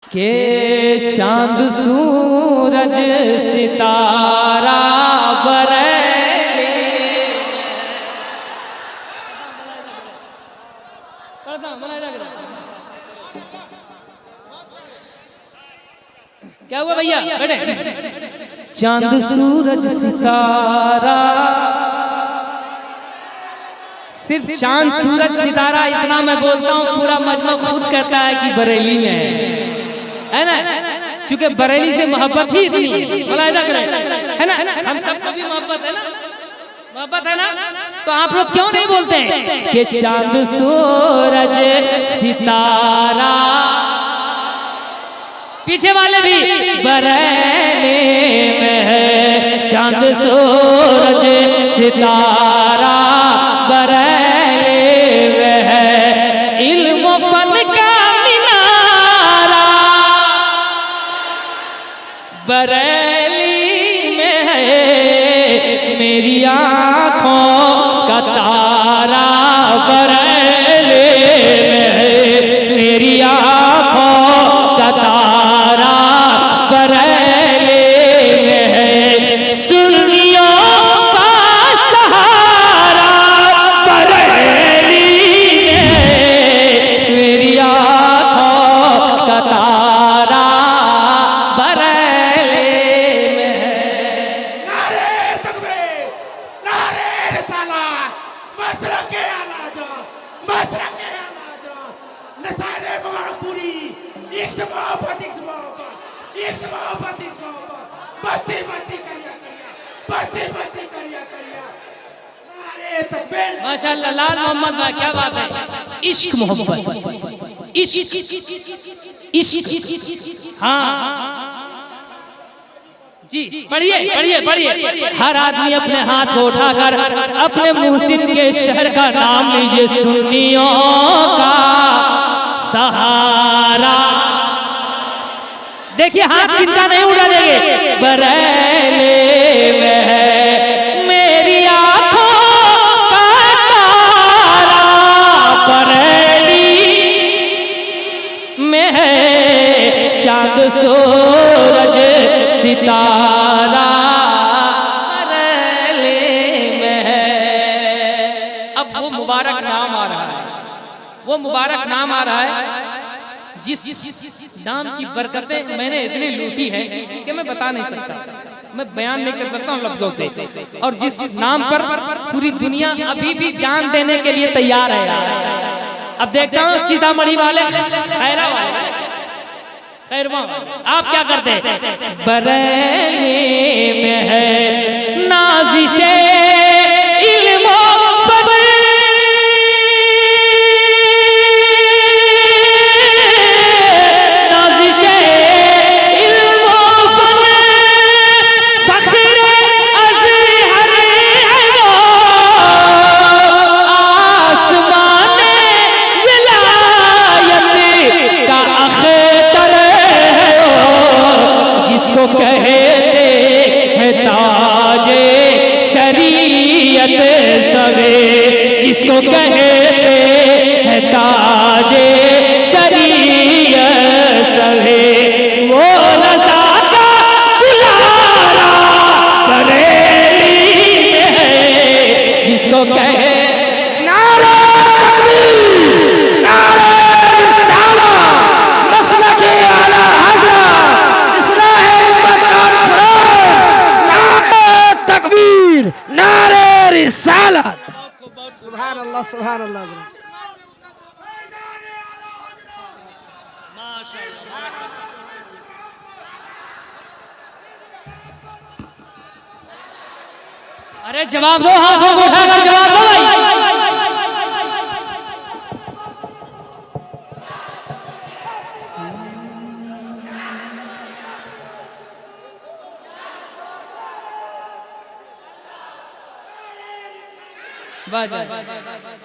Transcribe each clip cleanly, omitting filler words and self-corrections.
के चांद सूरज सितारा बरेली। क्या हुआ भैया? चांद सूरज सितारा, सिर्फ चांद सूरज सितारा इतना मैं बोलता हूँ, पूरा मजमा खुद कहता है कि बरेली में है ना, क्योंकि बरेली से मोहब्बत ही इतनी है ना, हम सबको भी मोहब्बत है ना, मोहब्बत है ना, तो आप लोग क्यों नहीं बोलते हैं कि चांद सूरज सितारा, पीछे वाले भी बरेली में है चांद सूरज सितारा बरेली में है, इल्म फन का मिनारा बरेली में है, मेरी आँखों का तारा बरेली में है, मेरी आँखों का तारा बरेली में है, सुन्नियों का सहारा बरेली में है, मेरी आँखों का तारा बरेली में है। नारे तकबीर, नारे रिसालत, मशरक़े आला-जा, मशरक़े आला-जा, नसारे मुबारकपुरी, इश्क़ मोहब्बत, इश्क़ मोहब्बत, इश्क़ मोहब्बत, इश्क़ मोहब्बत, बस्ती बस्ती करिया करिया, बस्ती बस्ती करिया करिया, नारे तकबीर। माशाअल्लाह, लाल मोहम्मद भाई क्या बात है, इश्क मोहब्बत, इश्क इश्क, हाँ जी, पढ़िए पढ़िए पढ़िए। हर आदमी अपने हाथ को उठाकर अपने मुहसिन के शहर का नाम लीजिए, सुन्नियों का सहारा। देखिए हाथ किनका नहीं उड़ा देंगे, बरेली में है मेरी आँखों का तारा बरेली में है, चांद सूरज सितारा बरेली में है। अब वो मुबारक नाम आ रहा है, वो मुबारक नाम आ रहा है जिस नाम की बरकतें मैंने इतनी लूटी है कि मैं बता नहीं सकता, मैं बयान नहीं कर सकता हूँ लफ्जों से, और जिस नाम पर पूरी दुनिया अभी भी जान देने के लिए तैयार है। अब देखता हूँ सीतामढ़ी वाले, खैरा वाले, खैरवा, आप क्या करते हैं? बरेली में है नाज़िशे इल्म फन, नाज़िशे इल्म फन, फ़ख्र अज़हर है वो, आसमाने विलायत का अख्तर है वो, जिसको कहते हैं ताजे शरीयत सवे, जिसको कहते हैं ताजे शरीयत सवे, वो रज़ा का दुलारा बरेली में है, जिसको कहे नारे तकबीर, नारे रिसालत, मसलके आला हज़रत, इस्लाह उम्मत कॉन्फ्रेंस, नारे तकबीर, नारे रिसालत। सुभान अल्लाह, सुभान अल्लाह। अरे जवाब दो, हाथों को उठाकर जवाब दो भाई।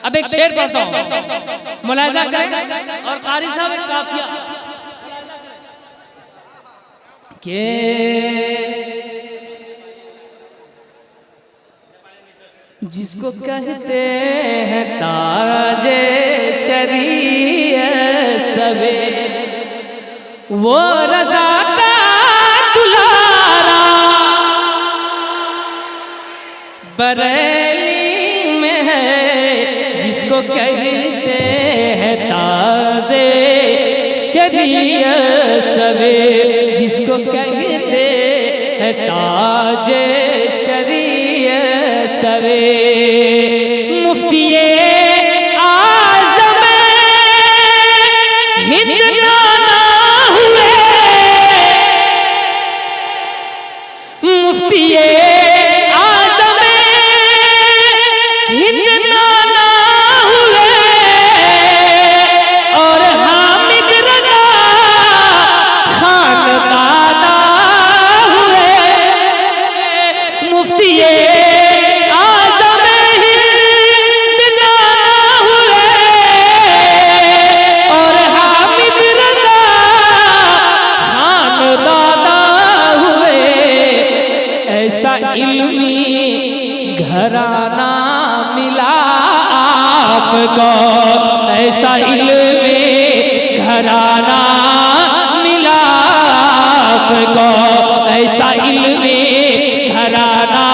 अब एक शेर पढ़ता हूँ, मुलाहिजा करें, और कारी साहब एक काफिया के जिसको कहते हैं ताजे शरीयत सबे, वो रजा का दुलारा बरेली में है, जिसको कहते हैं ताज़े शरीयत सबे, जिसको कहते हैं ताजे शरीयत सबे। मुफ्तिये आज़म हिंद नाना हुए, मुफ्तिये आज़म हिंद नाना हुए, और हामिद रज़ा खान दादा हुए। मुफ्तिये आज़म हिंद नाना हुए, और हामिद रज़ा खान दादा हुए। ऐसा इल्मी घराना मिला आपको, ऐसा इल्मी घराना मिला आपको, ऐसा इल्मी घराना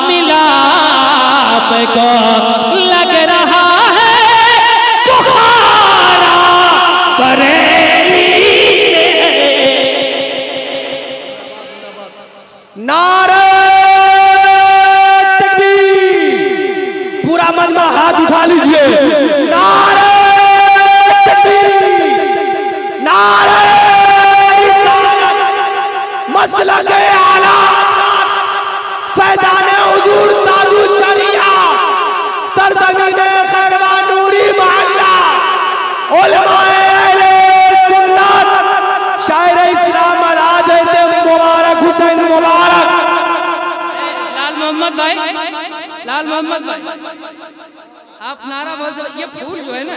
मिला आपको। लग रहा है बुखारा बरेली में। नारे तकबीर, पूरा मजमा हाथ उठा लीजिए। नारे तकबीर, नारे रिसालत, मसलक आला, फैजाने हुजूर ताजु शरिया, सरजमीने खैरवा नूरी मोहल्ला, उलमाए अहले सुन्नत, शायर इस्लाम अल-आज़ मुबारक हुसैन मुबारक। लाल मोहम्मद भाई, लाल मोहम्मद भाई, आप नारा बोल दो। ये फूल जो है ना,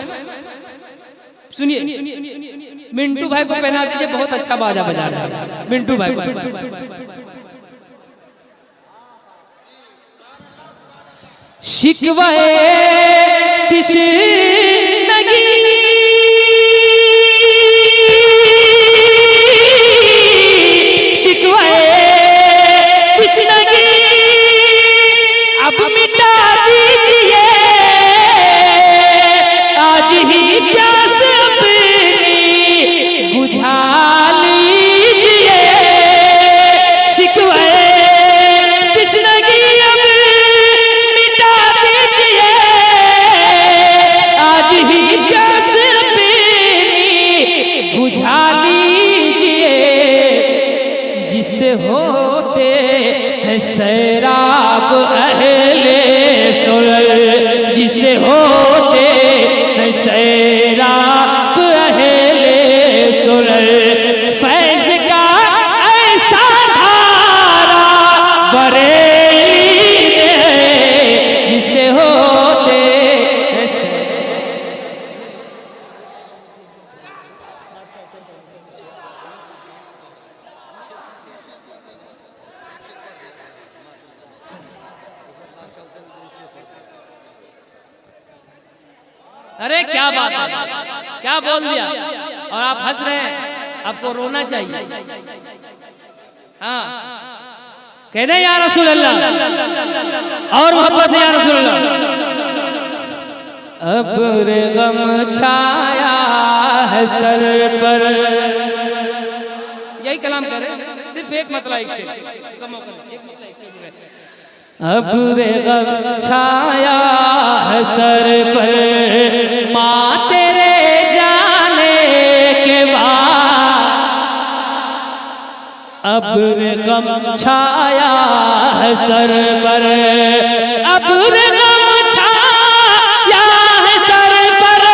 सुनिए, मिंटू भाई को पहना दीजिए, बहुत अच्छा बाजा बजा रहा है मिंटू भाई को। शिकवाए तिश्नगी शिकवाए तिश्नगी अब मिटा दीजिए, आज ही प्यास अपनी बुझा लीजिए। शिकवाए तिश्नगी अब मिटा दीजिए, आज ही प्यास अपनी बुझा लीजिए। जिससे होते हैं सैराब अहले सुलह, जिससे होते हैं सैराब अहले सुलह, फैज़ का ऐसा धारा बरेली में, जिससे होते हैं अरे क्या बात है, क्या बोल दिया, और आप हंस रहे हैं। आपको रोना चाहिए। हाँ, कहने या रसूल अल्लाह, और मोहब्बत से या रसूल अल्लाह। अब्र गम छाया है सर पर, यही कलाम करे, सिर्फ एक मतलब एक शेर, इसका मौका नहीं, एक मतलब एक शेर है। अब्र गम छाया है सर पर, माँ तेरे जाने के बाद। अब्र गम छाया है सर पर, अब्र गम छाया है सर पर,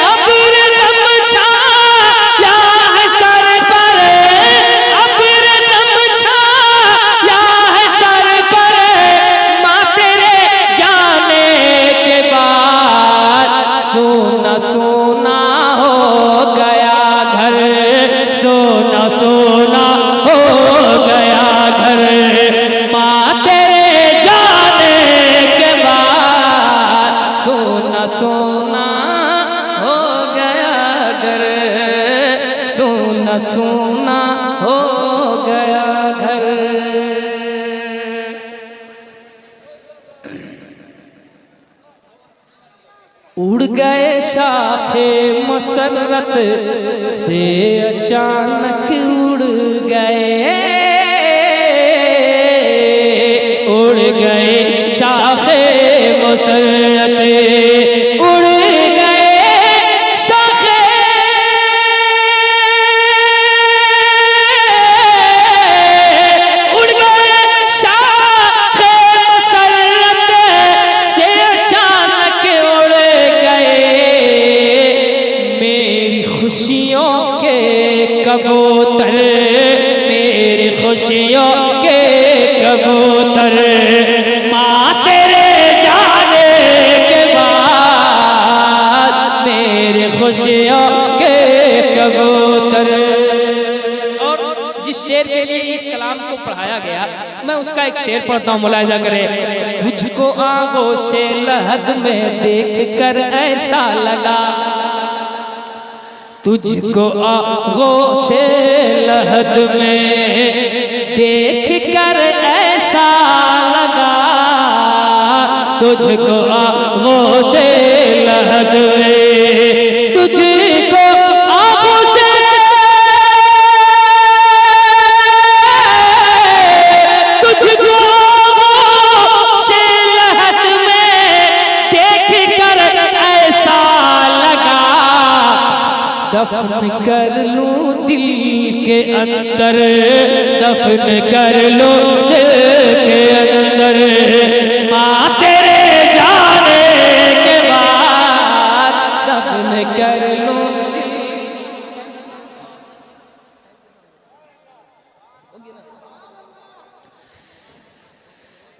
अब्र गम छाया है सर पर, अब्र गम छाया है सर पर। माँ तेरे जाने के बाद सोना सोना हो गया घर, सोना सोना हो गया घर। माँ तेरे जाने के बाद सोना सोना हो गया घर, सोना सूना हो गया घर। उड़ गए शाखे मसरत से अचानक उड़ गए, उड़ गए शाखे मसरत, उड़ गए शाखे, उड़ गए शाखे मसरत से अचानक उड़ गए। मेरी खुशियों के कबूतर, मेरी खुशियों के कबूतर, माँ तेरे जाने के बाद मेरी खुशियों के कबूतर। और जिस शेर के लिए इस कलाम को पढ़ाया गया, मैं उसका एक शेर पढ़ता हूँ, मुलाहिजा करें। तुझको आगोशे लहद में देख कर ऐसा लगा, तुझको आगोशे लहद में देख कर ऐसा लगा, तुझको आगोशे लहद में, तुझको आगोशे, तुझको आगोशे लहद में देख कर ऐसा लगा, दफन कर लूं दिल के अंदर, दफन कर लूं दिल के अंदर, माँ तेरे जाने के बाद दफन कर लूं दिल।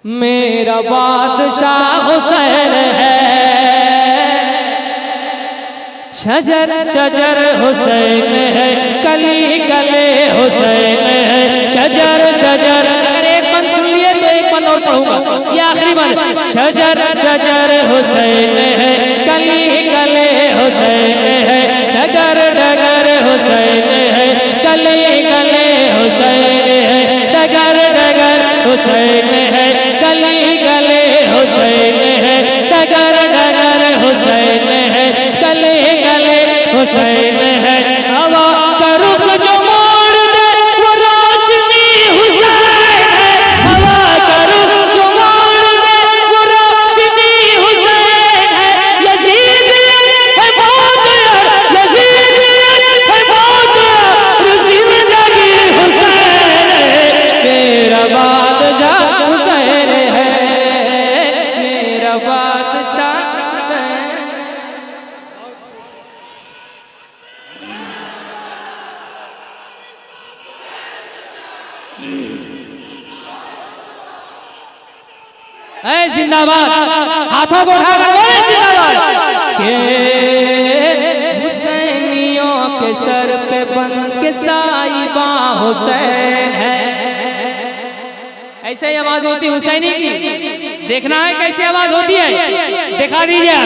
मेरा बादशाह हुसैन है, शजर शजर हुसैन है, कली कले हुसैन है, शजर शजर। अगर एक बंद सुन लिए तो एक बंद और पढ़ूंगा, ये आखिरी बंद। शजर शजर हुसैन है, कली कले हुसैन है, डगर डगर हुसैन है, कली कले हुसैन है, डगर डगर हुसैन है, कली कले हुसैन है, डगर डगर हुसैन है, गले गले हुसैन है। हवा का रुख जो मोड़ दे वो रोशनी हुसैन है, हवा का रुख जो मोड़ दे वो रोशनी हुसैन है। यजीद है बहुत यार, यजीद है बहुत यार, जिंदगी हुसैन है। मेरा बादशाह हुसैन है, मेरा बादशाह हुसैन। ऐ जिंदाबाद, हाथों को उठाकर बोले जिंदाबाद। के हुसैनियों के सर पे बन के साहिबा हुसैन है। ऐसे ही आवाज होती हुसैनी की, देखना है कैसी आवाज होती है, दिखा दीजिए।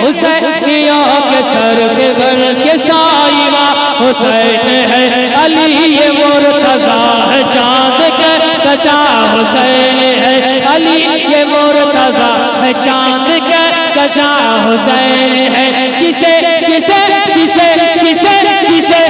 हुसैनियों के सर पे बन के साहिबा हुसैन है, अली ये मुर्तजा है, चांद के कचा हुसैन है, अली ये मुर्तजा है, चांद के कचा हुसैन है। किसे किसे किसे किसे किसे